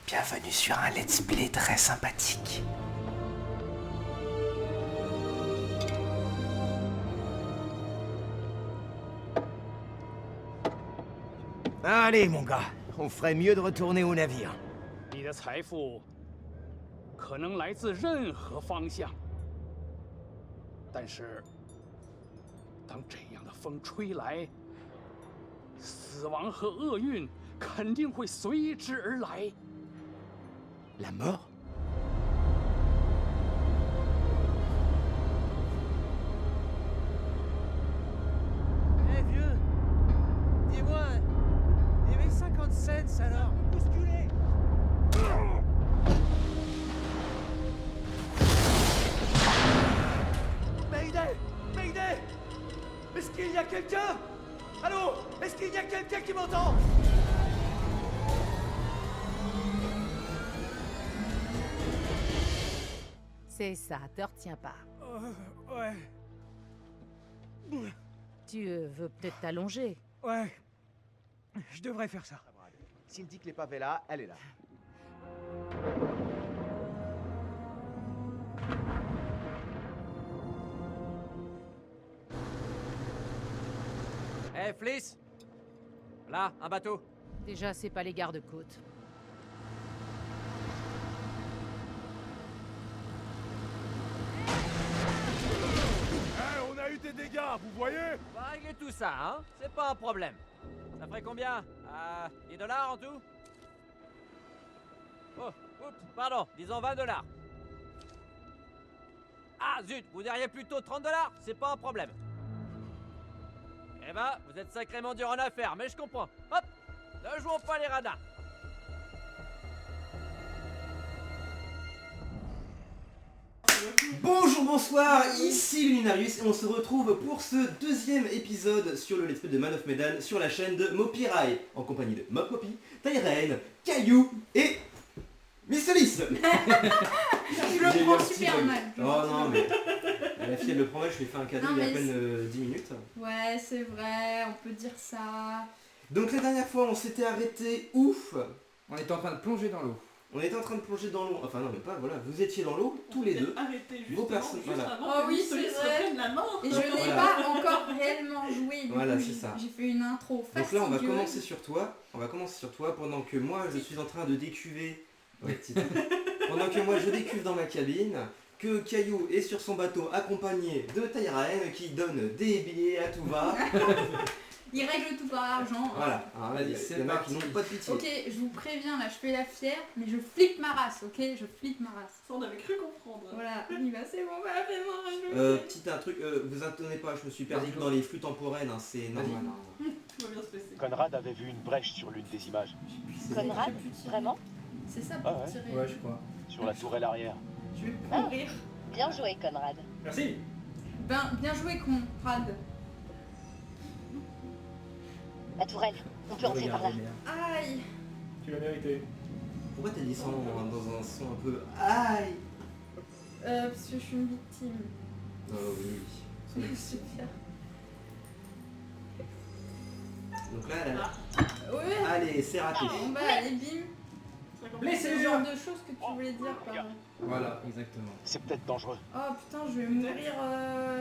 Bienvenue sur un let's play très sympathique. Allez, mon gars, on ferait mieux de retourner au navire. 你的财富可能来自任何方向，但是当这样的风吹来，死亡和厄运肯定会随之而来。 La mort? Eh vieux, dis-moi, et mes 50 cents alors? Bousculez! Mayday! Mayday! Est-ce qu'il y a quelqu'un? Allô? Est-ce qu'il y a quelqu'un qui m'entend? C'est ça, te retiens pas. Ouais, Tu veux peut-être t'allonger. ouais. Je devrais faire ça. S'il dit que l'épave est là, elle est là. Eh, Fliss! Là, un bateau. Déjà, c'est pas les gardes-côtes. On a eu des dégâts, vous voyez? On va régler tout ça, hein? C'est pas un problème. Ça ferait combien? 10 dollars en tout? Oh, oups, pardon, disons 20 dollars. Ah, zut, vous diriez plutôt 30 dollars? C'est pas un problème. Eh ben, vous êtes sacrément dur en affaires, mais je comprends. Hop! Ne jouons pas les radins. Bonjour, bonsoir, ici Luminarius et on se retrouve pour ce deuxième épisode sur le Let's Play de Man of Medan sur la chaîne de Mopirai en compagnie de Mopopi, Tyrene, Caillou et Misselis. Je le prends super mal. Oh non mais la fille elle le prend mal, je lui ai fait un cadeau Non, il y a à mais peine 10 minutes. Ouais, c'est vrai, on peut dire ça. Donc la dernière fois on s'était arrêté ouf. On était en train de plonger dans l'eau. On était en train de plonger dans l'eau, enfin non mais pas, voilà, vous étiez dans l'eau tous les deux. Arrêtez Vos personnes, voilà. Oh oui, c'est vrai. La main. Et je n'ai Voilà. pas encore réellement joué. Du Voilà, coup, c'est ça. J'ai fait une intro Donc fastidieuse. là on va commencer sur toi. On va commencer sur toi pendant que moi je suis en train de décuver. Ouais, titre. Pendant que moi je décuve dans ma cabine, que Caillou est sur son bateau accompagné de Tyrene qui donne des billets à tout va. Il règle tout par argent. Voilà, alors là, il y C'est a des mecs parti. qui n'ont pas de pitié. Ok, je vous préviens, là, je fais la fière, mais je flippe ma race, ok? Je flippe ma race. Ça, on avait cru comprendre. Voilà, oui, bah c'est bon, bah fais-moi. Petit un truc, vous étonnez pas, je me suis perdu dans les flux temporels, hein, c'est normal. Tout va bien se passer. Conrad avait vu une brèche sur l'une des images, Conrad, vraiment? C'est ça pour Ah ouais. tirer. Ouais, je crois. sur la tourelle arrière. Je vais mourir. Bien joué, Conrad. Merci. Ben, bien joué, Conrad. La tourelle, on peut entrer par là. Aïe. Tu l'as mérité. Pourquoi t'as dit ça dans un son un peu aïe? Parce que je suis une victime. Oh oui. Super. Donc là, là. Ouais. Allez, c'est raté. Bon bah, allez, bim. C'est le genre de choses que tu voulais dire par là. Voilà, exactement. C'est peut-être dangereux. Oh putain, je vais mourir.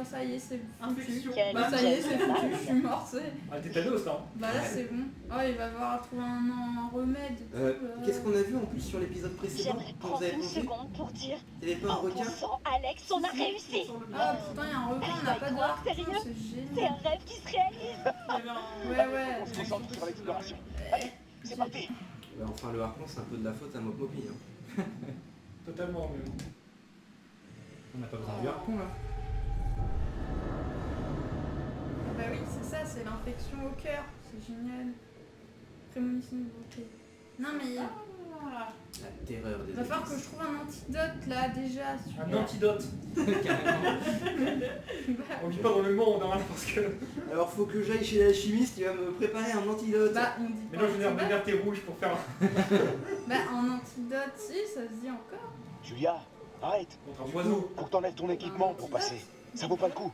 Ça y est, c'est foutu. Infection. Bah, ça y est, c'est foutu, je suis morte. c'est- Ah, t'es tétanos, là. Bah là, c'est bon. Oh, il va falloir trouver un remède. et tout, Qu'est-ce qu'on a vu en plus sur l'épisode précédent J'aimerais quand prendre vous avez une plongé? seconde pour dire Y'avait pas un en requin? poussant Alex, on a réussi. Ah putain, il y a un requin, on n'a pas de croire, requin, sérieux c'est C'est génial. un rêve qui se réalise. Ouais. On se concentre sur l'exploration. Allez, c'est parti. Enfin, le harpon, c'est un peu de la faute à Mopopi. Hein. Totalement, mais... On n'a pas besoin du harpon, là. Ah bah oui, c'est ça, c'est l'infection au cœur. C'est génial. Prémonition de beauté. Non mais La terreur des il va falloir que je trouve un antidote là déjà. Un antidote. Carrément. On vit pas dans le monde, hein, parce que... Alors, faut que j'aille chez l'alchimiste, il va me préparer un antidote. Bah on dit Mais pas non, je viens antidote. de thé rouge pour faire Bah un antidote, si, ça se dit encore. Julia, arrête. contre un oiseau. Faut que t'enlèves ton équipement pour passer. Ça vaut pas le coup.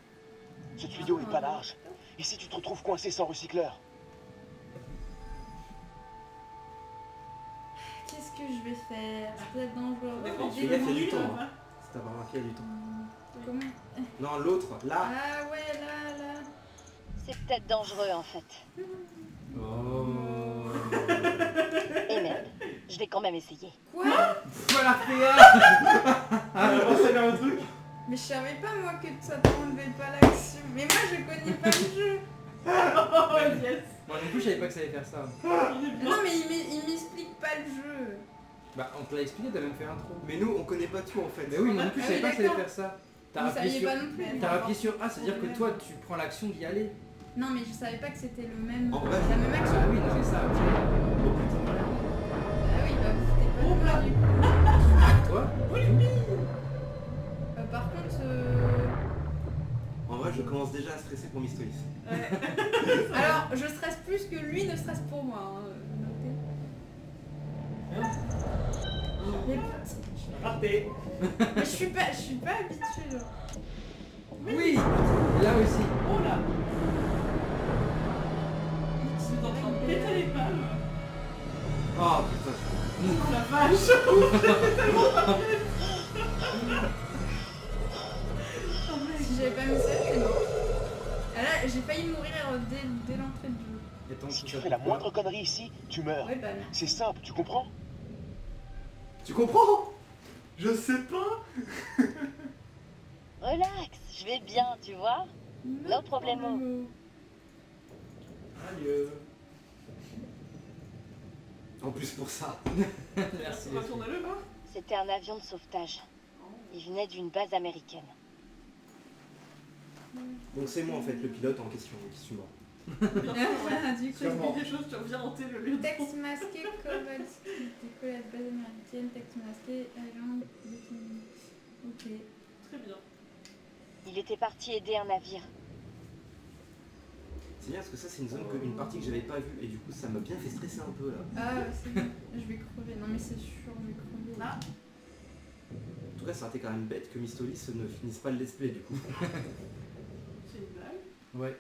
Ce tuyau est pas large. Et si tu te retrouves coincé sans recycleur? Qu'est-ce que je vais faire? C'est peut-être dangereux. D'accord, Fais gaffe, il y a du temps. Hein. Si t'as pas remarqué, il y a du temps. Comment? Non, l'autre, là. Ah ouais, là. C'est peut-être dangereux en fait. Oh. Et merde, je vais quand même essayer. Quoi? Voilà, Théa. Pensez vers le truc. Mais je savais pas moi que ça t'enlevait pas l'action. Mais moi je connais pas le jeu. Oh yes. Moi non plus, je savais pas que ça allait faire ça. Non mais il m'explique pas le jeu. Bah, on te l'a expliqué, t'as même fait l'intro. Mais nous, on connaît pas tout en fait. Mais oui, moi non plus, je Ah savais oui, pas que ça allait d'accord. faire ça. Vous T'as appuyé saviez sur... pas non plus. T'as appuyé sur A, c'est-à-dire que toi, tu prends l'action d'y aller. Non mais je savais pas que c'était le même. En vrai, la même action. Ah oui, non, c'est ça. Ok. Ah oui, bah t'es pas là du coup. Toi Par contre, En vrai, je commence déjà à stresser pour Mistolis. alors je stresse plus que lui ne stresse pour moi. Hein. Notez. Raté. Mais je suis pas habituée. Genre. Oui, là aussi. Oh là. Tu Tu es en train de péter les balles. Oh putain. Oh la vache. C'était tellement pas bien. Oh mec. Si j'avais pas mis ça, c'est mort. Ah là, j'ai failli mourir dès l'entrée du jeu. Si tu fais la moindre connerie ici, tu meurs. Ouais, bah non. C'est simple, tu comprends? Tu comprends? Je sais pas. Relax, je vais bien, tu vois. No problemo. Adieu. En plus pour ça. Merci. Retourne-le là. C'était un avion de sauvetage. Il venait d'une base américaine. Donc c'est moi en fait le pilote en question qui suis mort. Ah, du coup, Tu as dit des choses, tu reviens hanter le lieu. texte masqué, Kowalski, décollé à la base américaine, texte masqué, agent défini. Ok. Très bien. Il était parti aider un navire. C'est bien parce que ça c'est une partie que j'avais pas vue et du coup ça m'a bien fait stresser un peu là. Ah, c'est bon. Je vais crever. Non, mais c'est sûr, je vais crever. Là. En tout cas ça aurait été quand même bête que Mistolis ne finisse pas le let's play du coup. C'est une blague. Ouais.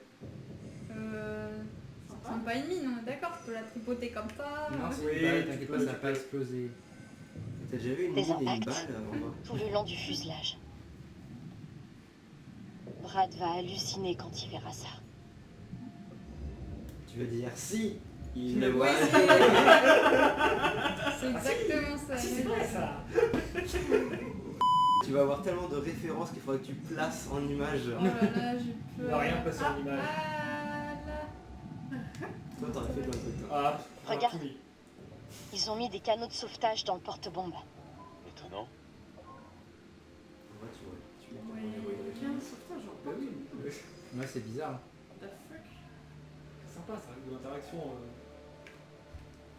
Sympa ennemi, non, d'accord, je peux la tripoter comme ça. Non, c'est Oui, une balle, tu t'inquiète peux, pas, ça tu n'a pas peux. explosé. T'as déjà vu une Des mine et une impacts. balle en bas? Tout le long du fuselage. Brad va halluciner quand il verra ça. Tu veux dire si il Le le voit. C'est exactement ça. C'est vrai ça. Tu vas avoir tellement de références qu'il faudra que tu places en image. Oh là là, j'ai peur. On va rien passer en image. Ah là. Toi t'aurais fait plein de trucs. Toi. Ah, Regarde. Ils ont mis des canaux de sauvetage dans le porte-bombe. Étonnant. En vrai, tu vois. Ouais. Quel sauvetage, genre. Bah oui. Ouais, c'est bizarre. What the fuck. Sympa ça, de l'interaction.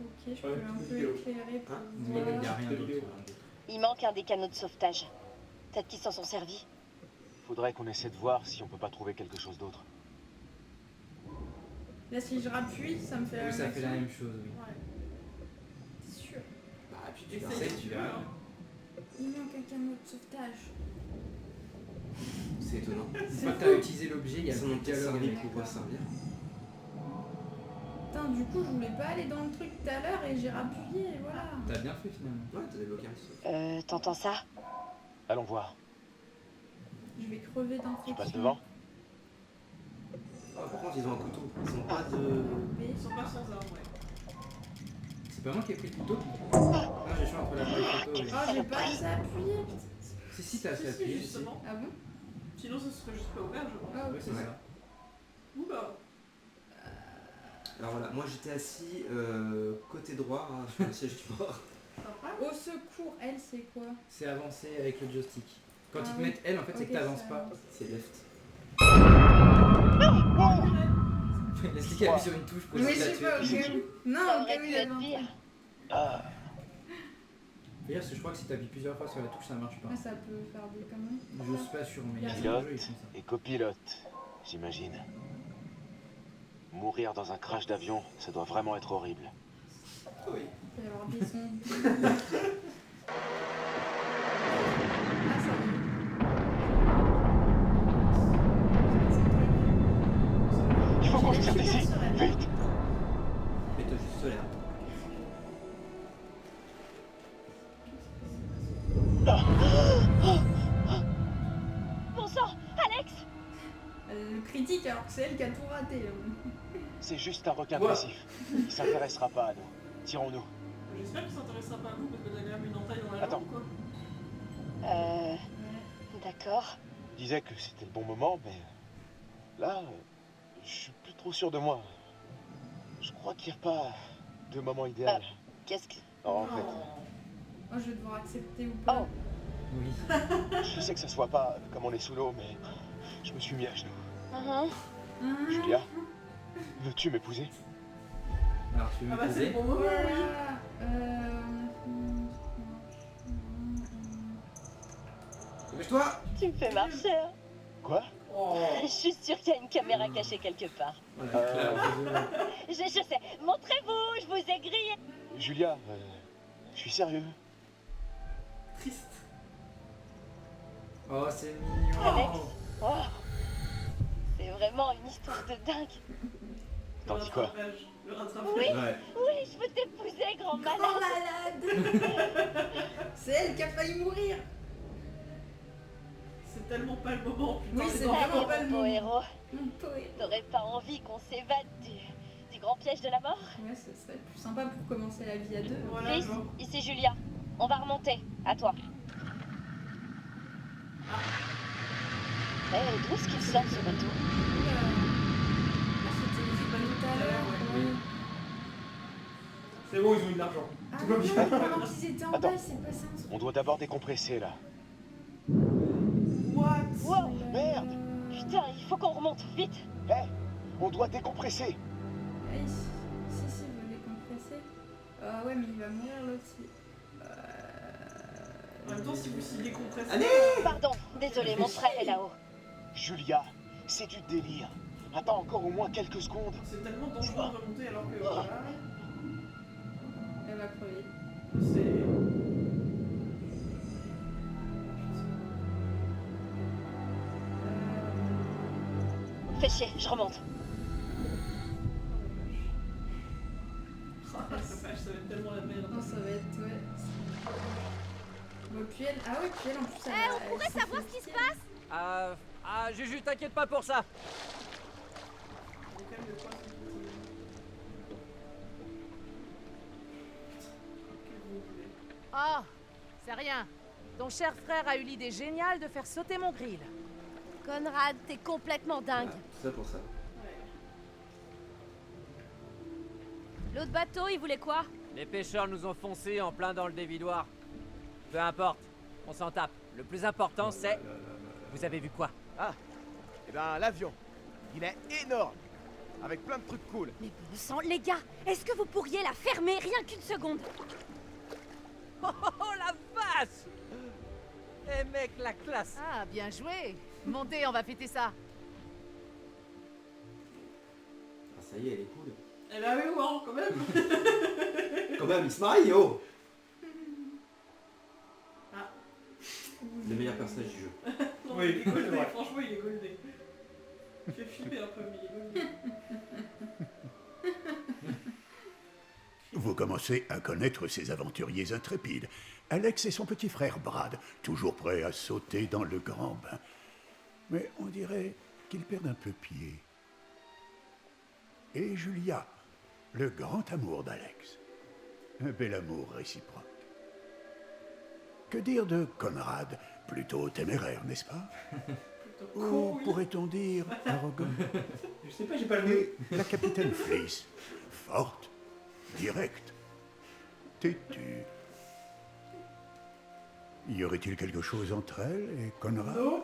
Ok, je peux Ouais, un petite peu vidéo. éclairer pour Hein Il n'y a voir. rien d'autre. Il manque un des canaux de sauvetage. Peut-être qu'ils s'en sont servis. Faudrait qu'on essaie de voir si on peut pas trouver quelque chose d'autre. Là, si je rappuie, ça me fait la Oui, même ça fait la action. même chose, oui. Ouais. C'est sûr. Bah puis tu Essaye, verras. tu verras. Il manque un canot de sauvetage. C'est étonnant. Une fois que t'as utilisé l'objet, il y a Ils le en ont peut-être dialogue servi avec pour quoi servir. Putain, du coup, je voulais pas aller dans le truc tout à l'heure et j'ai rappuyé et voilà. T'as bien fait finalement. Ouais, t'as débloqué un petit truc. T'entends ça? Allons voir. Je vais crever d'infection. Tu passes devant? Ah, par contre, ils ont un couteau. Ils ont pas de. Ils sont pas sans armes, ouais. C'est pas moi qui ai pris le couteau. Ah, j'ai choisi entre l'appareil photo et... Oh, j'ai pas assez appuyé. Si, t'as fait Si, appuyer. justement. Ah bon? Sinon, ça serait juste pas ouvert, je crois. Ah, Ouais, ok. c'est ça. Ouh bah. Alors voilà, moi j'étais assis côté droit hein, sur le siège du bord. Sympa. Au secours, elle, c'est quoi? C'est avancer avec le joystick. Quand Ah ils te oui. mettent L, en fait, c'est Ok, que t'avances ça pas. avance. C'est left. Laisse-lui qui appuie sur une touche pour Mais je essayer de sais la pas, tuer. au cas où. Non, Ça au aurait cas où pu il y avait être un pire. truc. Ah, D'ailleurs, parce que je crois que si t'appuies plusieurs fois sur la touche, ça marche pas. Ah, ça peut faire des conneries. Je suis pas sûr, mais il y a Pilote. certains jeux, ils font ça. et copilote, j'imagine. Mourir dans un crash d'avion, ça doit vraiment être horrible. Oui. Il va y avoir des sons. Ah, ça va. Il faut qu'on sorte d'ici, vite! Mais t'as juste l'air. Bon sang, Alex! Elle critique alors que c'est elle qui a tout raté. C'est juste un requin Ouais. agressif. Il s'intéressera pas à nous. Tirons-nous. J'espère qu'il s'intéressera pas à nous parce que t'as quand même une entaille dans la Attends. langue, quoi. D'accord. Je disais que c'était le bon moment, mais là, je suis plus trop sûr de moi. Je crois qu'il n'y a pas de moment idéal. Qu'est-ce que... Non, en fait, Oh, je vais devoir accepter ou pas. Oh. Oui. je sais que ça se voit pas comme on est sous l'eau, mais je me suis mis à genoux. Mhm. Julia, veux-tu m'épouser? Alors, tu veux Ah me bah c'est le poser bon moment, oui. Dépêche-toi. Tu me fais marcher. Hein. Quoi? Oh. Je suis sûre qu'il y a une caméra cachée quelque part. Je sais. Montrez-vous, je vous ai grillé. Julia, je suis sérieux. Triste. Oh, c'est mignon. Alex. Oh. C'est vraiment une histoire de dingue. T'en dis quoi? Le rattrapage. Oui, Ouais. oui, je veux t'épouser, grand malade. Grand malade. C'est elle qui a failli mourir. C'est tellement pas le moment. Putain, Oui, les c'est enfants. vraiment Allez, pas le mon beau moment. héros. Mon poète. T'aurais pas envie qu'on s'évade du grand piège de la mort? Ouais, ce serait plus sympa pour commencer la vie à deux. Voilà, Chris, genre. ici Julia. On va remonter. À toi. D'où est-ce qu'il sort ce bateau? C'était tout à l'heure. Oui. Ouais. C'est bon, ils ont eu de l'argent. Ah Tout va oui, bien. pendant qu'ils étaient en bas, Attends. il s'est passé un truc. On doit d'abord décompresser là. What? Wow. Merde! Putain, il faut qu'on remonte vite. Hé! On doit décompresser! Ah, ici, si, il veut décompresser. Ouais, mais il va mourir l'autre. En même temps, si vous s'y décompressez. Allez. Pardon, désolé, mon frère est là-haut. Julia, c'est du délire. Attends encore au moins quelques secondes. C'est tellement dangereux de remonter alors que voilà. Elle va crever. C'est. Fais chier, je remonte. Oh la vache, ça va être tellement la merde. Non, ça va être, ouais. Bon, puis elle... Ah ouais, puis elle, en plus, elle Eh, a- on pourrait elle s'est savoir fait ce qui se piquer. passe? Juju, t'inquiète pas pour ça. Il y a quand même de quoi se motiver. Qu'est-ce que vous voulez? Oh, c'est rien. Ton cher frère a eu l'idée géniale de faire sauter mon grill. Conrad, t'es complètement dingue. Tout ça pour ça. L'autre bateau, il voulait quoi? Les pêcheurs nous ont foncé en plein dans le dévidoir. Peu importe, on s'en tape. Le plus important, c'est... Vous avez vu quoi? Ah, eh ben l'avion. Il est énorme. Avec plein de trucs cool. Mais bon sang, les gars, est-ce que vous pourriez la fermer rien qu'une seconde? Oh, la vache! Eh mec, la classe! Ah, bien joué. Montez, on va fêter ça. Ah, ça y est, elle est cool. Elle a eu hein, quand même. Quand même, il se marie, oh. Ah. Le meilleur personnage du jeu. Non, Oui, il est goldé, c'est vrai. franchement il est goldé. Il fait flipper un peu, mais il est goldé. Vous commencez à connaître ces aventuriers intrépides. Alex et son petit frère Brad, toujours prêts à sauter dans le grand bain. Mais on dirait qu'ils perdent un peu pied. Et Julia, le grand amour d'Alex. Un bel amour réciproque. Que dire de Conrad, plutôt téméraire, n'est-ce pas? Ou pourrait-on dire arrogant? Je sais pas, j'ai pas le nez. Et la capitaine Fliss, forte, directe, têtue. Y aurait-il quelque chose entre elle et Conrad? Non.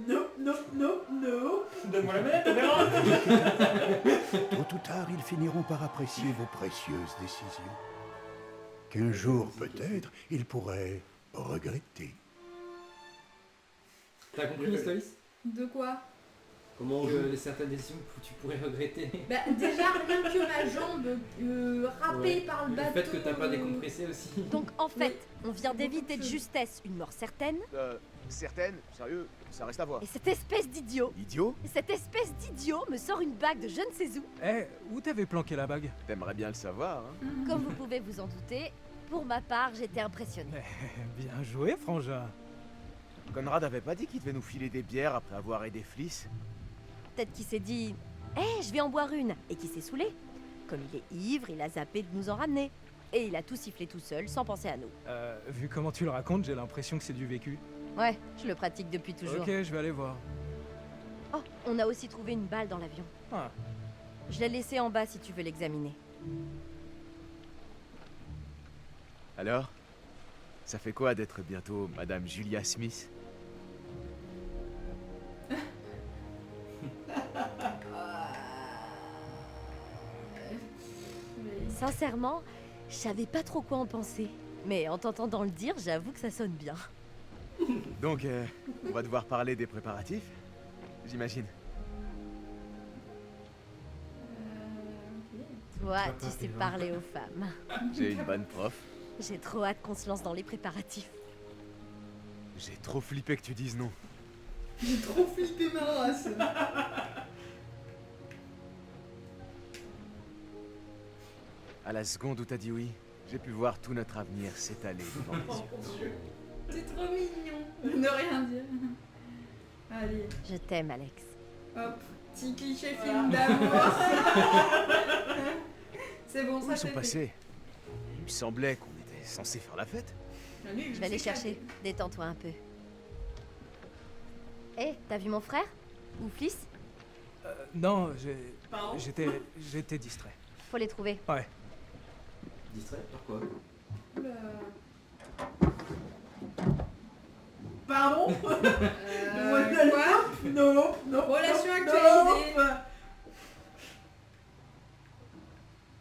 Non, non, non, non. Donne-moi la manette, on verra. Tôt ou tard, ils finiront par apprécier vos précieuses décisions. Qu'un jour, peut-être, ils pourraient regretter. T'as compris l'histoire? De quoi? Comment on Que joue? les certaines décisions que tu pourrais regretter. Bah déjà, rien que ma jambe râpée Ouais. par le Le bateau... fait que t'as pas décompressé aussi. Donc en fait, on vient d'éviter de justesse une mort certaine, Certaines, sérieux, ça reste à voir. et cette espèce d'idiot, Idiot? me sort une bague de je ne sais où. Eh, où t'avais planqué la bague? T'aimerais bien le savoir, hein? Comme vous pouvez vous en douter, Pour ma part, j'étais impressionnée. Bien joué, frangin. Conrad avait pas dit qu'il devait nous filer des bières après avoir aidé Fliss? Peut-être qu'il s'est dit « Hé, je vais en boire une !» et qu'il s'est saoulé. Comme il est ivre, il a zappé de nous en ramener. Et il a tout sifflé tout seul, sans penser à nous. Vu comment tu le racontes, j'ai l'impression que c'est du vécu. Ouais, je le pratique depuis toujours. Ok, je vais aller voir. Oh, on a aussi trouvé une balle dans l'avion. Ah. Je l'ai laissée en bas si tu veux l'examiner. Alors? Ça fait quoi d'être bientôt Madame Julia Smith? Sincèrement, je savais pas trop quoi en penser. Mais en t'entendant le dire, j'avoue que ça sonne bien. Donc, on va devoir parler des préparatifs, j'imagine. Toi, tu sais parler aux femmes. J'ai une bonne prof. J'ai trop hâte qu'on se lance dans les préparatifs. J'ai trop flippé que tu dises non. J'ai trop flippé ma race. À la seconde où t'as dit oui, j'ai pu voir tout notre avenir s'étaler devant mes yeux. C'est trop mignon de ne rien dire. Allez. Je t'aime, Alex. Hop, petit cliché film d'amour. C'est bon, Où ça ils sont fait. passés? Il me semblait qu'on était censé faire la fête. Je vais aller chercher. Détends-toi un peu. Hé, t'as vu mon frère? Ou Fliss? Non, Pardon? j'étais distrait. Faut les trouver. Ouais. Distrait par quoi? Oula. Pardon Quoi? Non, non. Relation non, actualisée.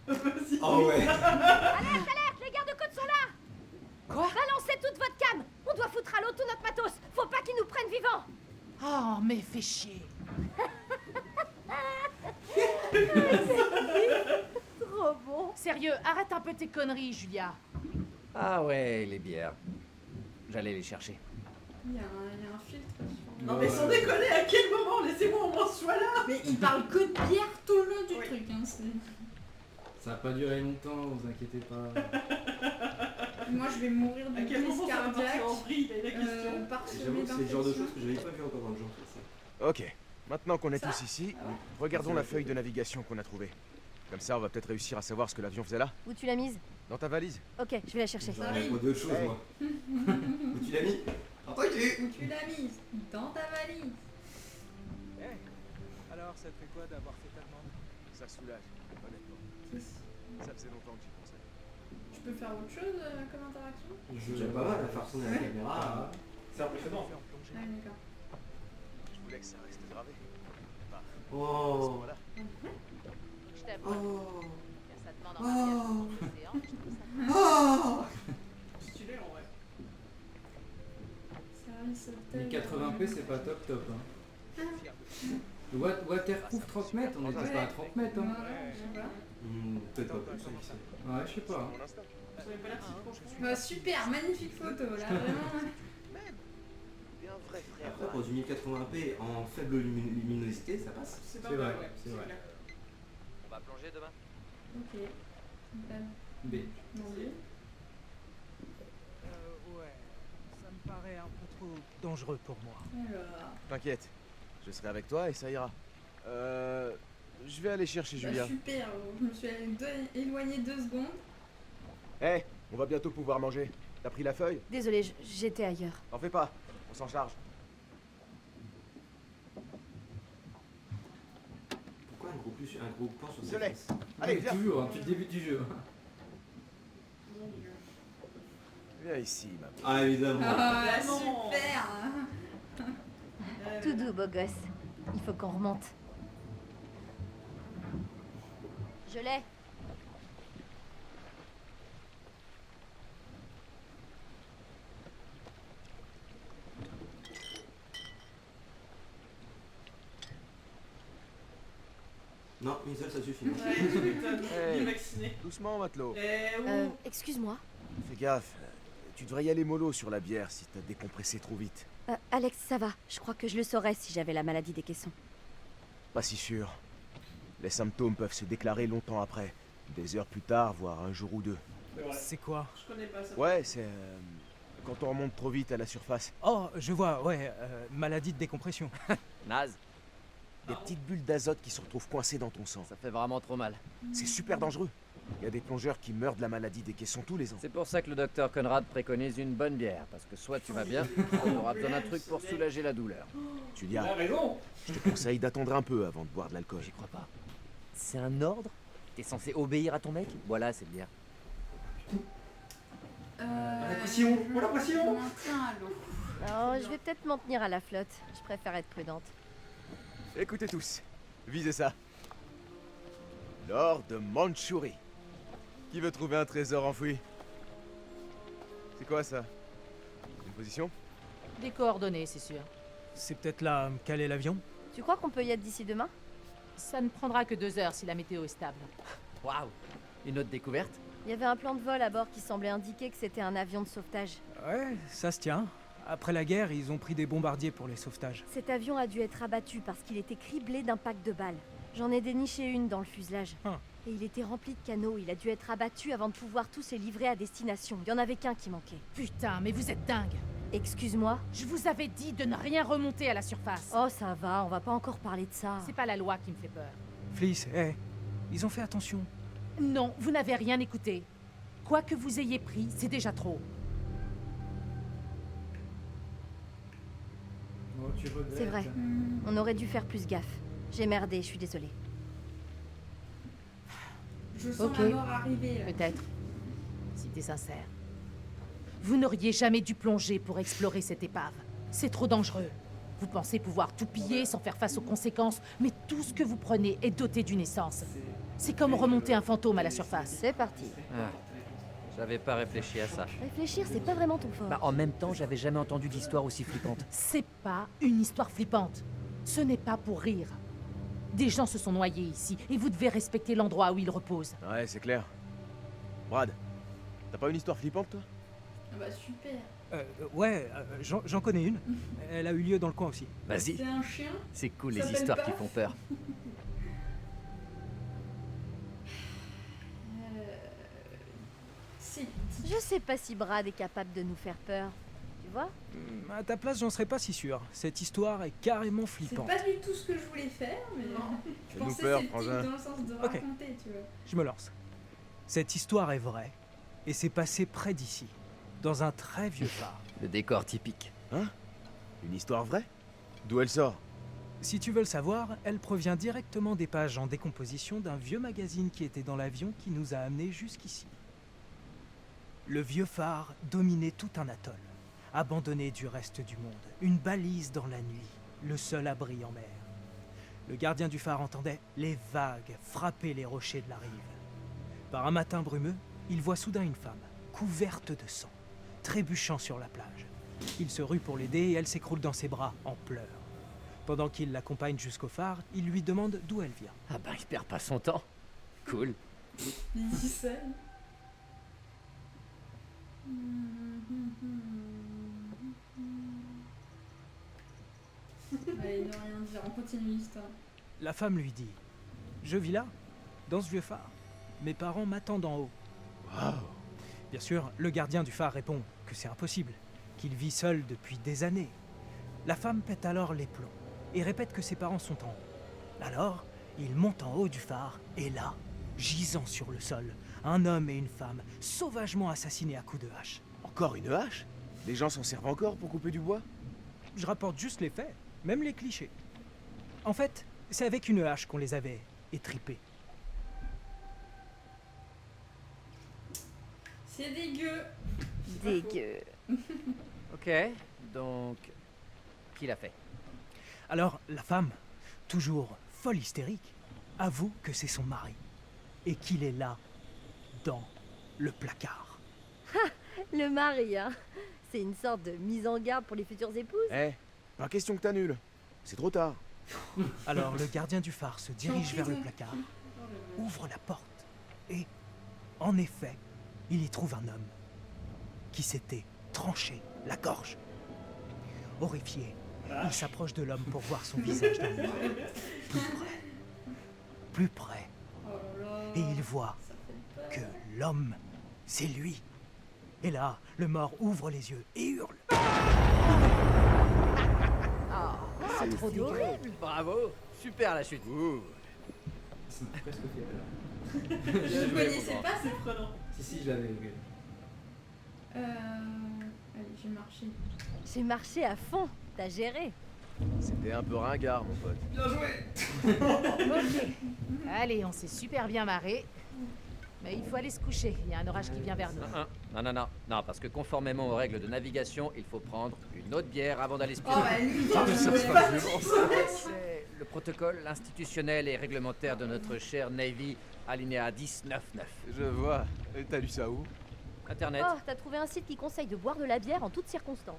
Vas-y. Oh ouais. Alerte, alerte, les gardes-côtes sont là! Quoi? Balancez toute votre cam! On doit foutre à l'eau tout notre matos! Faut pas qu'ils nous prennent vivants! Oh, mais fais chier. Trop bon! Sérieux, arrête un peu tes conneries, Julia. Ah ouais, les bières. J'allais les chercher. Il y a un filtre. Non mais sans déconner, à quel moment? Laissez-moi au moins ce soit là. Mais il parle que de bière tout le long du truc. Hein, Ça va pas durer longtemps, vous inquiétez pas. Moi je vais mourir de À quel moment crise ça va partir cardiaque. en vrille, la question. J'avoue que c'est le genre de choses que j'avais pas vu encore dans le genre. Ça. Ok, maintenant qu'on est tous ici, regardons la feuille de navigation qu'on a trouvée. Comme ça, on va peut-être réussir à savoir ce que l'avion faisait là. Où tu l'as mise? Dans ta valise. Ok, je vais la chercher. J'aurais répondu autre chose, Hey. moi. Où tu l'as mis? Où tu l'as mise? Dans ta valise. Hey. Alors, ça te fait quoi d'avoir fait tellement? Ça soulage, honnêtement. Ça faisait longtemps que j'y pensais. Tu peux faire autre chose comme interaction? C'est déjà pas mal à faire tourner la caméra. C'est impressionnant. Ah d'accord. Je voulais que ça reste gravé. Bah, Oh. voilà. Je t'aime. Oh. Ça te demande en mariage dans l'océan, je trouve ça cool. Oh. Stylé en vrai. Service hôtel. 1080p, c'est pas top top. Hein. Waterproof 30 mètres, on était pas à 30 mètres. Hein. Je sais pas. Peut-être pas plus. Alexis. Ouais, je sais pas. Vous avez pas l'air si proche. Bah, super, magnifique photo là, vraiment. T'es un vrai frère. Après, pour du 1080p en faible luminosité, ça passe. C'est pas C'est vrai, vrai, ouais. c'est vrai. clair. On va plonger demain. Ok. B. Demandé. Ouais. Ça me paraît un peu trop dangereux pour moi. Alors. T'inquiète, je serai avec toi et ça ira. Je vais aller chercher Bah, Julia. super, je me suis éloignée 2 secondes. Hey, on va bientôt pouvoir manger. T'as pris la feuille? Désolée, j'étais ailleurs. T'en fais pas, on s'en charge. Pourquoi un gros plan sur Désolé. cette face? Allez, viens. Toujours, hein, depuis le début du jeu. Viens ici, ma petite. Ah, évidemment. Ah, non. super. Tout doux, beau gosse. Il faut qu'on remonte. Je l'ai. Non, une seule, ça suffit. Ouais, je m'étonne. Hey. Il est vacciné. Doucement, matelot. Excuse-moi. Fais gaffe. Tu devrais y aller mollo sur la bière si t'as décompressé trop vite. Alex, ça va. Je crois que je le saurais si j'avais la maladie des caissons. Pas si sûr. Les symptômes peuvent se déclarer longtemps après. Des heures plus tard, voire un jour ou deux. C'est quoi? Je connais pas ça. Ouais, c'est... quand on remonte trop vite à la surface. Oh, je vois, ouais, maladie de décompression. Naze. Des petites bulles d'azote qui se retrouvent coincées dans ton sang. Ça fait vraiment trop mal. C'est super dangereux. Il y a des plongeurs qui meurent de la maladie des caissons tous les ans. C'est pour ça que le docteur Conrad préconise une bonne bière. Parce que soit tu vas bien, soit tu auras besoin d'un truc pour soulager la douleur. Julia, T'as raison. je te conseille d'attendre un peu avant de boire de l'alcool. J'y crois pas. C'est un ordre? T'es censé obéir à ton mec? Voilà, c'est bien. La pression. Oh la pression. Non, je vais peut-être m'en tenir à la flotte. Je préfère être prudente. Écoutez tous, visez ça. L'or de Mandchourie. Qui veut trouver un trésor enfoui? C'est quoi ça? Une position? Des coordonnées, c'est sûr. C'est peut-être là quel est l'avion? Tu crois qu'on peut y être d'ici demain? Ça ne prendra que 2 heures si la météo est stable. Waouh! Une autre découverte? Il y avait un plan de vol à bord qui semblait indiquer que c'était un avion de sauvetage. Ouais, ça se tient. Après la guerre, ils ont pris des bombardiers pour les sauvetages. Cet avion a dû être abattu parce qu'il était criblé d'impacts de balles. J'en ai déniché une dans le fuselage. Et il était rempli de canaux. Il a dû être abattu avant de pouvoir tous les livrer à destination. Il y en avait qu'un qui manquait. Putain, mais vous êtes dingue! Excuse-moi? Je vous avais dit de ne rien remonter à la surface. Oh, ça va, on va pas encore parler de ça. C'est pas la loi qui me fait peur. Fliss, ils ont fait attention. Non, vous n'avez rien écouté. Quoi que vous ayez pris, c'est déjà trop. Oh, tu regrettes. C'est vrai. On aurait dû faire plus gaffe. J'ai merdé, je suis désolée. Je sens Ok. la mort arriver là. Peut-être. Si t'es sincère. Vous n'auriez jamais dû plonger pour explorer cette épave. C'est trop dangereux. Vous pensez pouvoir tout piller sans faire face aux conséquences, mais tout ce que vous prenez est doté d'une essence. C'est comme remonter un fantôme à la surface. C'est parti. Ah, j'avais pas réfléchi à ça. Réfléchir, c'est pas vraiment ton fort. Bah, en même temps, j'avais jamais entendu d'histoire aussi flippante. C'est pas une histoire flippante. Ce n'est pas pour rire. Des gens se sont noyés ici, et vous devez respecter l'endroit où ils reposent. Ouais, c'est clair. Brad, t'as pas une histoire flippante, toi? Ah bah super. Ouais, j'en connais une. Elle a eu lieu dans le coin aussi. Vas-y. C'est un chien. C'est cool Ça les s'appelle histoires Paf. qui font peur. Si. Je sais pas si Brad est capable de nous faire peur. Tu vois? À ta place, j'en serais pas si sûr. Cette histoire est carrément C'est flippante. pas du tout ce que je voulais faire, mais je Fais-nous pensais peur, sceptique frangin. dans le sens de Ok. raconter, tu vois. Je me lance. Cette histoire est vraie, et c'est passé près d'ici, dans un très vieux phare. Le décor typique. Hein? Une histoire vraie? D'où elle sort? Si tu veux le savoir, elle provient directement des pages en décomposition d'un vieux magazine qui était dans l'avion qui nous a amenés jusqu'ici. Le vieux phare dominait tout un atoll, abandonné du reste du monde, une balise dans la nuit, le seul abri en mer. Le gardien du phare entendait les vagues frapper les rochers de la rive. Par un matin brumeux, il voit soudain une femme, couverte de sang, trébuchant sur la plage. Il se rue pour l'aider et elle s'écroule dans ses bras, en pleurs. Pendant qu'il l'accompagne jusqu'au phare, il lui demande d'où elle vient. Ah bah il perd pas son temps. Cool. Il dit ça. Allez, ne rien dire, on continue l'histoire. La femme lui dit « Je vis là, dans ce vieux phare. Mes parents m'attendent en haut. » Bien sûr, le gardien du phare répond que c'est impossible, qu'il vit seul depuis des années. La femme pète alors les plombs et répète que ses parents sont en haut. Alors, il monte en haut du phare et là, gisant sur le sol, un homme et une femme sauvagement assassinés à coups de hache. Encore une hache? Les gens s'en servent encore pour couper du bois? Je rapporte juste les faits, même les clichés. En fait, c'est avec une hache qu'on les avait étripés. C'est dégueu. Dégueu. Ok, donc... Qui l'a fait? Alors, la femme, toujours folle hystérique, avoue que c'est son mari et qu'il est là, dans le placard. Le mari, hein. C'est une sorte de mise en garde pour les futures épouses. Pas question que t'annules. C'est trop tard. Alors le gardien du phare se dirige vers le placard, ouvre la porte et, en effet, il y trouve un homme qui s'était tranché la gorge. Horrifié, il s'approche de l'homme pour voir son visage dans le noir. Plus près, et il voit que l'homme c'est lui. Et là, le mort ouvre les yeux et hurle. Ah, c'est trop dégueu. Bravo, super la chute. Ça m'a presque fait peur. Je ne connaissais pas ça. Si, je l'avais. Allez, j'ai marché. J'ai marché à fond, t'as géré. C'était un peu ringard, mon pote. Bien joué. Ok. Allez, on s'est super bien marré. Mais il faut aller se coucher. Il y a un orage qui vient vers nous. Non, parce que conformément aux règles de navigation, il faut prendre une autre bière avant d'aller se Oh, bah, lui, C'est le protocole institutionnel et réglementaire de notre cher Navy, alinéa 10.9.9. Je vois. Et t'as lu ça où? Internet. Oh, t'as trouvé un site qui conseille de boire de la bière en toutes circonstances.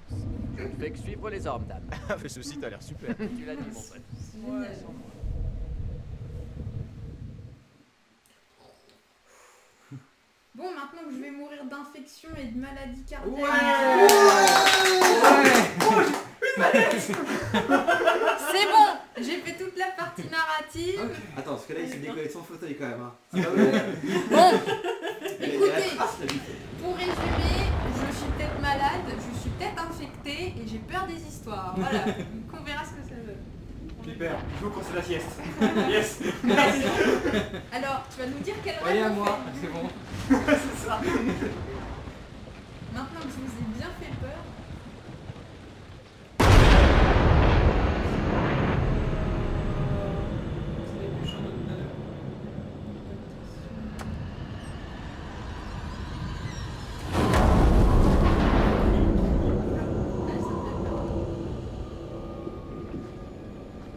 Je ne fais que suivre les ordres, dame. Ah, mais ce site a l'air super. Tu l'as dit, mon pote. Génial. Bon, maintenant que je vais mourir d'infection et de maladie cardiaque. C'est bon, j'ai fait toute la partie narrative. Okay. Attends, parce que là il s'est décollé de son fauteuil quand même. Hein. Bon, écoutez, pour résumer, je suis peut-être malade, je suis peut-être infectée et j'ai peur des histoires. Voilà, donc on verra ce que ça donne. Clipper, il faut qu'on se la sieste. Yes. Alors, tu vas nous dire quel Allez rêve à on moi, fait. c'est bon. C'est ça. Maintenant que je vous ai bien fait peur.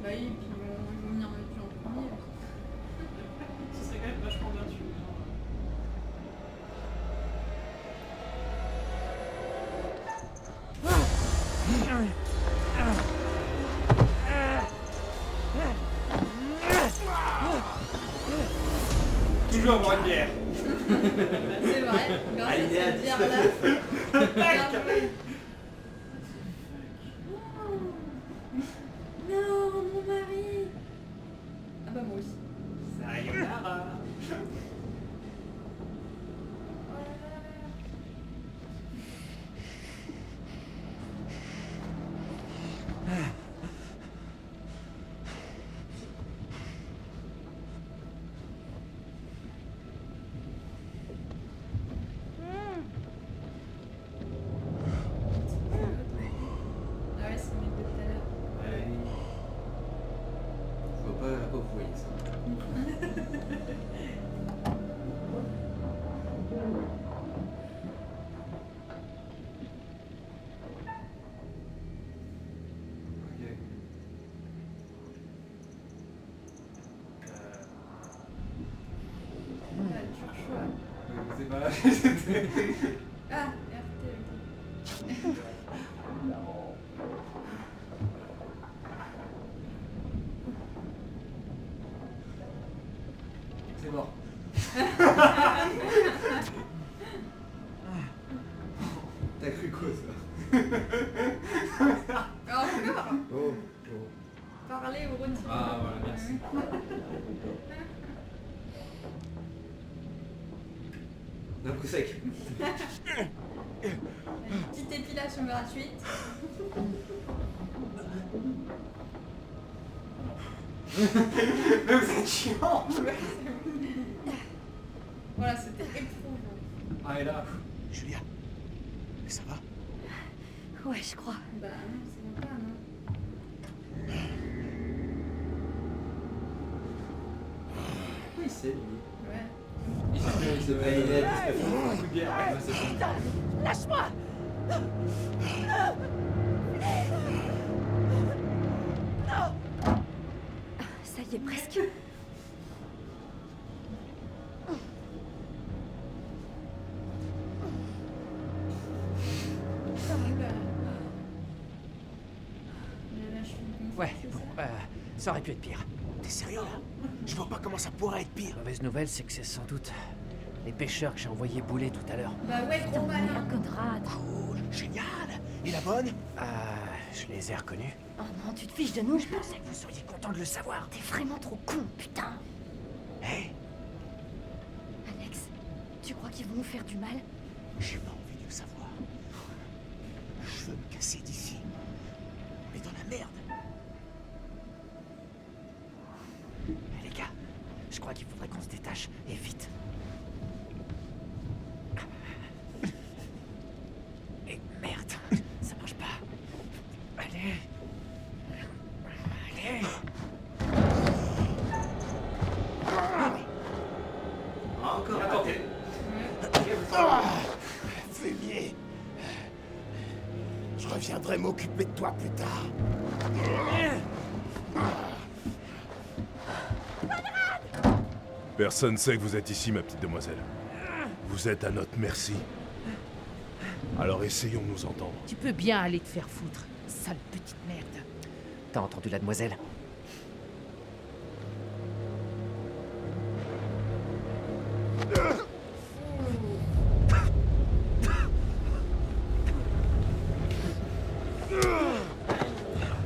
Bah oui, puis ils vont venir me tuer en premier. Ce serait quand même vachement bien tué. Toujours avoir une bière. C'est vrai, grâce à Alinéa cette bière-là. Bien joué. Non, mon mari. Ah bah moi aussi. Sayonara. Ah ouais, c'est le mec de tout à l'heure. Je vois pas à quoi vous voyez ça. Ok. Ah, toujours chaud. C'est pas là. Ah, RT, ok. C'est mort. T'as cru quoi ça? Encore Oh. Parler ou retirer. Ah voilà, merci. D'un coup sec. Une petite épilation gratuite. Mais vous êtes chiant. Voilà, c'était éprouvant. Ah et là. Julia, ça va? Ouais, je crois. Bah non, ça va pas, non. Oui, c'est lui. Ouais. Il se fait une aide, il se fait Un coup de bière. Ouais, c'est ça. Lâche-moi! Ça y est, presque. Ouais, bon, ça aurait pu être pire. T'es sérieux là? Je vois pas comment ça pourrait être pire. La mauvaise nouvelle, c'est que c'est sans doute les pêcheurs que j'ai envoyés bouler tout à l'heure. Bah ouais, gros malin. Conrad. Cool, génial. Et la bonne? Je les ai reconnus. Oh non, tu te fiches de nous. Je pensais que vous seriez content de le savoir. T'es vraiment trop con, putain. Hé, Alex, Tu crois qu'ils vont nous faire du mal? J'ai pas envie de le savoir. Je veux me casser d'ici. On est dans la merde. Les gars, je crois qu'il faudrait qu'on se détache, et vite. Et merde, ça marche pas. Allez. Allez. Encore raté. Fumier. Je reviendrai m'occuper de toi plus tard. Personne sait que vous êtes ici, ma petite demoiselle. Vous êtes à notre merci. Alors essayons de nous entendre. Tu peux bien aller te faire foutre, sale petite merde. T'as entendu la demoiselle?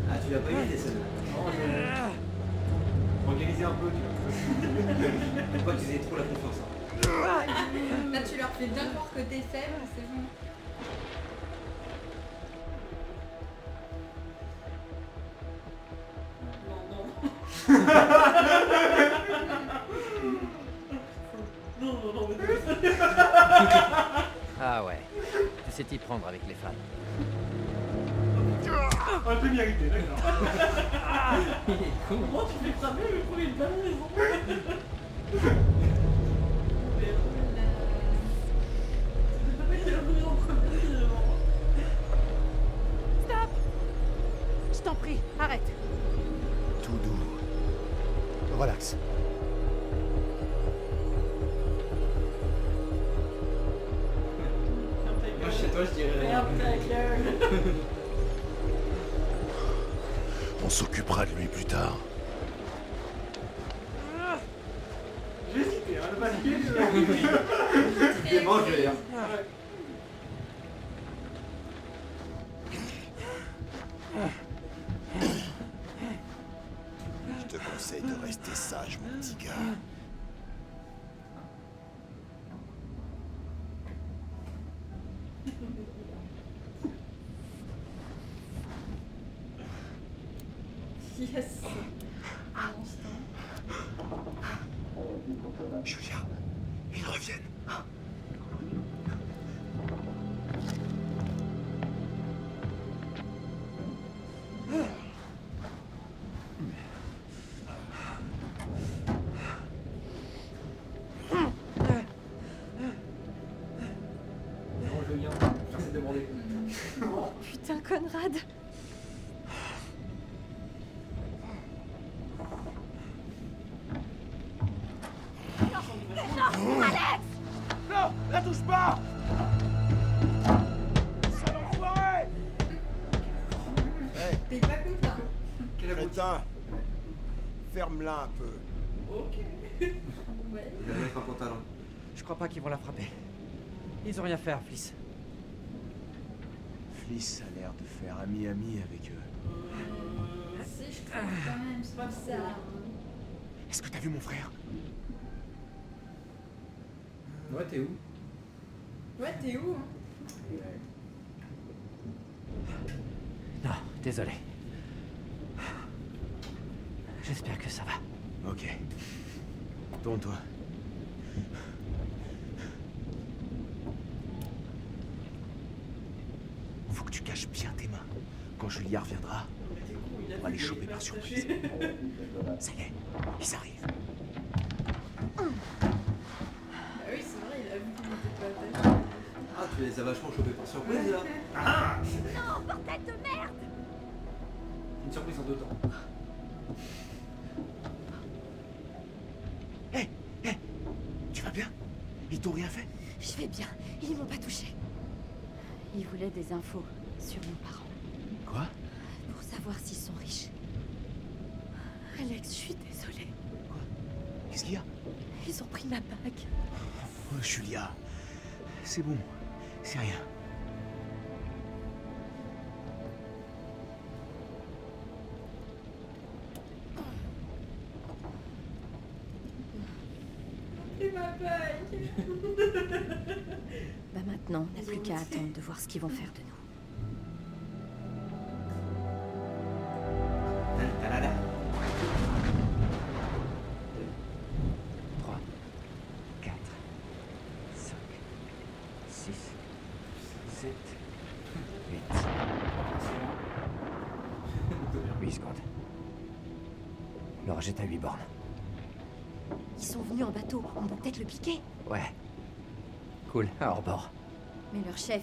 Ah, tu l'as pas évité celle-là. Organisez un peu, tu vois. Faut pas qu'ils aient trop la confiance. Là, tu leur fais bien croire que t'es faible, c'est bon. Ah ouais, tu sais t'y prendre avec les femmes. Un peu mérité, d'accord. Comment tu fais cramer le premier de raison? Stop! Je t'en prie, arrête. Tout doux. Relax. Moi, chez toi, je dirais rien. On s'occupera de lui plus tard. J'ai hésité, hein, le basket, Il est mangé, hein. Je te conseille de rester sage, mon petit gars. Yes. Julia, ils reviennent. Non, je viens. Merci de demander. Putain, Conrad. Non, la touche pas! Sale enfoiré! T'es pas content. Crétin, ferme-la un peu. Ok. Ouais. Il va mettre un pantalon. Je crois pas qu'ils vont la frapper. Ils ont rien fait, Fliss. Fliss a l'air de faire ami-ami avec eux. Si, je trouve quand même, c'est pas ça. Est-ce que t'as vu mon frère? Ouais, t'es où? Ouais, t'es où hein? Non, désolé. J'espère que ça va. Ok. Tourne-toi. Faut que tu caches bien tes mains. Quand Julia reviendra, on va les choper par surprise. Ça y est, ils arrivent. Bah oui, c'est vrai, il a vu qu'il était pas attaché. Ah, tu les as vachement chopés par surprise là. Ah! Non, bordel de merde! Une surprise en deux temps. Hé, tu vas bien? Ils t'ont rien fait? Je vais bien, ils m'ont pas touché. Ils voulaient des infos sur mon parent. Quoi? Pour savoir s'ils sont riches. Alex, je suis désolée. Qu'est-ce qu'il y a? Ils ont pris ma bague. Oh, Julia, c'est bon. C'est rien. Et ma bague. Maintenant, on n'a plus qu'à attendre de voir ce qu'ils vont faire de nous. 3, 4, 5, 6, 7, 8. 8 secondes. L'orage est à 8 bornes. Ils sont venus en bateau, on peut peut-être le piquer. Ouais. Cool, à hors bord. Mais leur chef,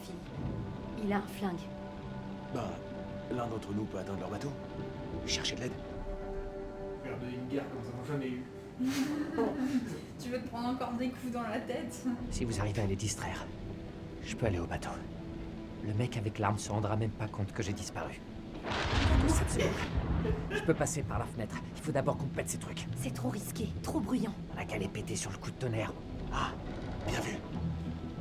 il a un flingue. Bah, l'un d'entre nous peut atteindre leur bateau. Chercher de l'aide. Faire de une guerre comme ça n'a jamais eu. Tu veux te prendre encore des coups dans la tête? Si vous arrivez à les distraire, je peux aller au bateau. Le mec avec l'arme se rendra même pas compte que j'ai disparu. 7 secondes. Je peux passer par la fenêtre. Il faut d'abord qu'on pète ces trucs. C'est trop risqué, trop bruyant. On a qu'à les péter sur le coup de tonnerre. Ah, bien vu.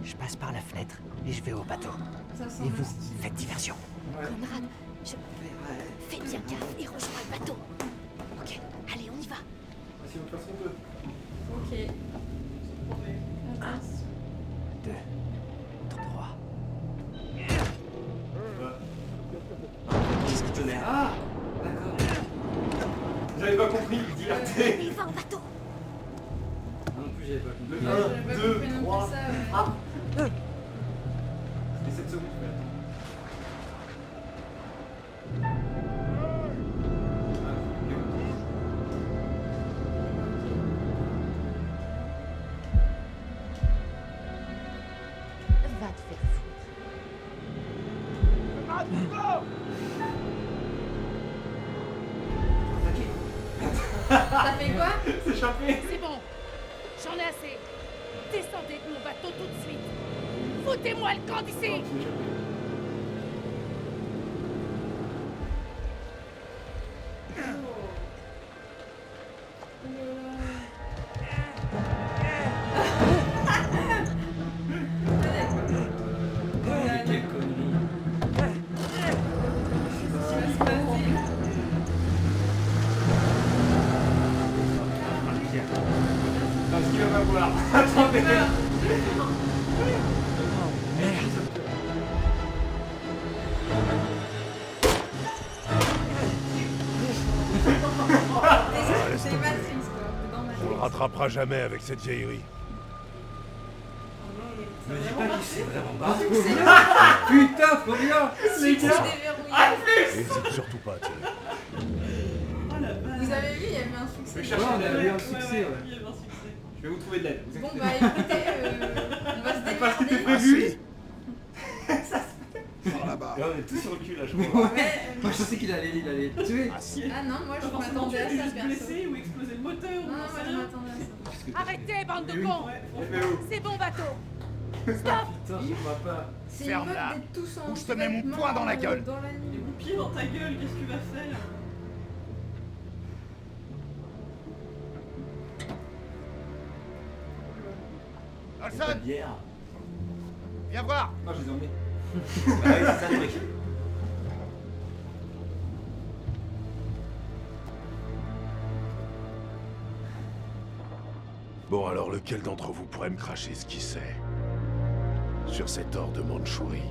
Je passe par la fenêtre et je vais au bateau. Ça sent Et vous, stylé. faites diversion. Conrad, fais bien gaffe et rejoins le bateau. Ok, allez, on y va. Si on fait ce qu'on peut. Ok. Attends. 2, 3. Qu'est-ce qui tenait? Ah, d'accord. J'avais pas compris, il dit RT. Il va au bateau. Non plus, j'avais pas compris. Le 1, J'avais pas 2, compris non plus 3. ça, ouais. C'était 7 secondes. Mais attends. Va te faire foutre. Ça fait quoi? S'échapper. C'est bon. J'en ai assez. Descendez de mon bateau tout de suite. Foutez-moi le camp d'ici. Quelle connerie. Parce qu'il va pas voir. Attendez. C'est Matrix quoi, t'es dans On le Matrix. rattrapera jamais avec cette vieillerie. Me dis pas qu'il s'est vraiment battu. Putain, trop bien. Les gars. Déverrouillé. N'hésite surtout pas à tirer. Vous avez vu, il y avait un succès. Je cherche Ouais, on a eu un ouais, succès, ouais. il y avait un succès. Je vais vous trouver de l'aide. vous Bon inquiétez bah pas. écoutez, on va se C'est pas ce qui était démerder. prévu. Là-bas. Et on est tous sur le cul là, je crois. Ouais, Moi je sais qu'il allait tuer. Ah non, moi je Pas forcément m'attendais à tuer, ça juste perso. blessé ou exploser le moteur. Non, ou moi j'en sais je rien. m'attendais à ça. Arrêtez, bande de cons. Mais où? C'est bon bateau. Putain, je vois pas. C'est une mode d'être tous en ou je te mets mon sous-vêtements, poing dans la gueule. Dans la nuit. Des coups de pied dans ta gueule, qu'est-ce que tu vas faire? Pas Olson, de bière. viens voir. Non, je les ai emmenés. Bah oui, c'est ça le truc. Bon alors, lequel d'entre vous pourrait me cracher ce qu'il sait sur cet or de Mandchourie?